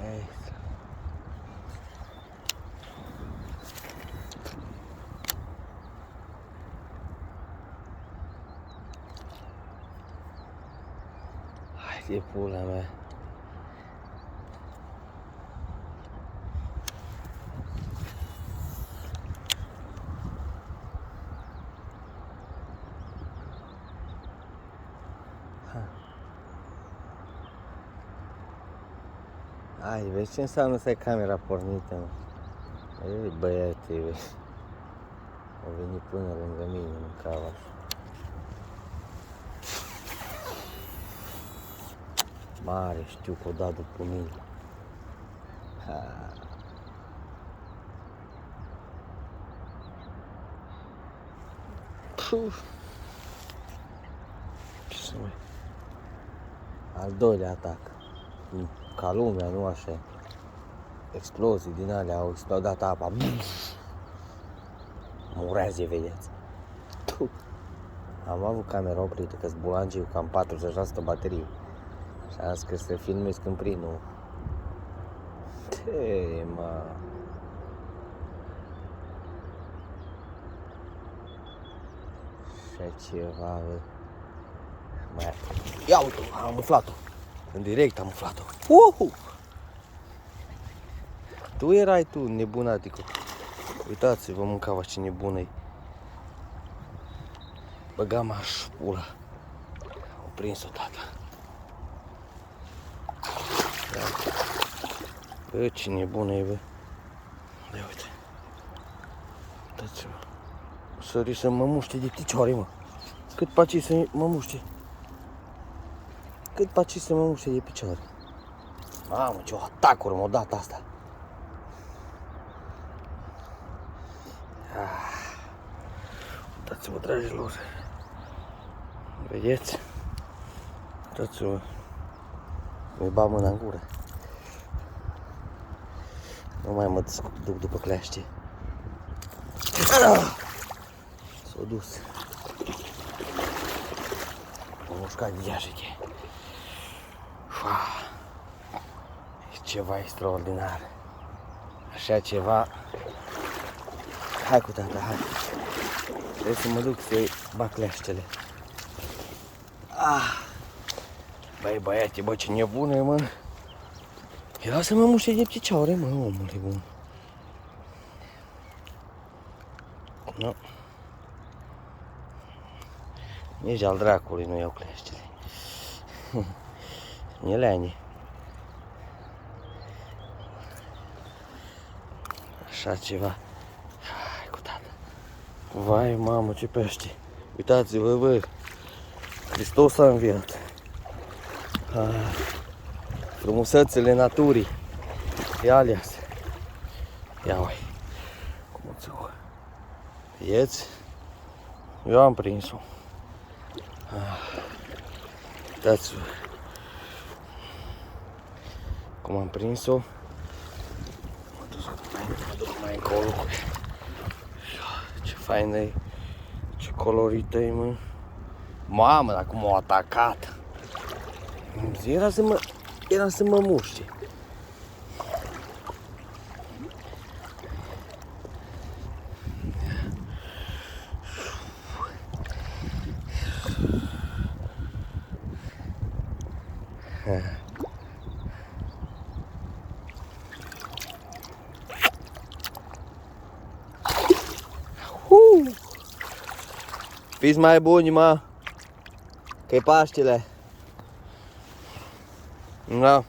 Ei. Hai de pula mea. Hai, vezi ce înseamnă să ai camera pornită, mă? Ei, băiate, vezi. Au venit până lângă mine, în cavaș. Mare, știu că o dat după mine. Ha. Puf. Ce să mai... Al doilea atac. Ca lumea, nu așa. Explozii din alea, au explodat apa. Murează, vedeți. Am avut camera oprită, că-s bulangiu, cam 40% baterie. Și am zis că să filmez când prind, nu? Ce, mă? Și ceva, bă. Mai... Ia uite, am umflat-o. În direct am umflat-o. Tu erai tu, nebunaticu. Uitați-vă, mâncava ce nebună-i. Băga-m-aș pula. Au prins-o, tata. Bă, ce nebună-i, bă. Ia uite. Uitați-vă. Sări să mă muște de picioare, mă. Cât paci să mă muște. Cât paci să mă muște de picioare. Mamă, ce atacuri m-au dat asta. Uitați-vă, dragilor. Vedeți? Uitați-vă. Mi-i bag mâna în gură. Nu mai mă duc după cleaște. S-a dus. M-a mușcat gheașete. E ceva extraordinar. Așa ceva. Hai cu tata, hai. Trebuie să mă duc să-i bag cleaștele. Băi, băiate, bă, ce nebună e, mă. Ia să mă muște de picioare, mă, omule bun. Nu. Nici al dracului nu iau cleaștele. Nieleani. Așa ceva. Hai cu tata. Vai, mamă, ce pește. Uitați-vă, bă. Hristos a înviat. Frumusețele naturii. Ia alias. Ia uai. Cum o țău. Vedeți? Eu am prins-o. Uitați-vă. Cum am prins-o. Mă duc mai încolo. Ce faină e. Ce colorită e, mă. Mamă, dar cum m-au atacat. Era să mă muște. Fiți mai buni, mă. Că-i Paștele. Da.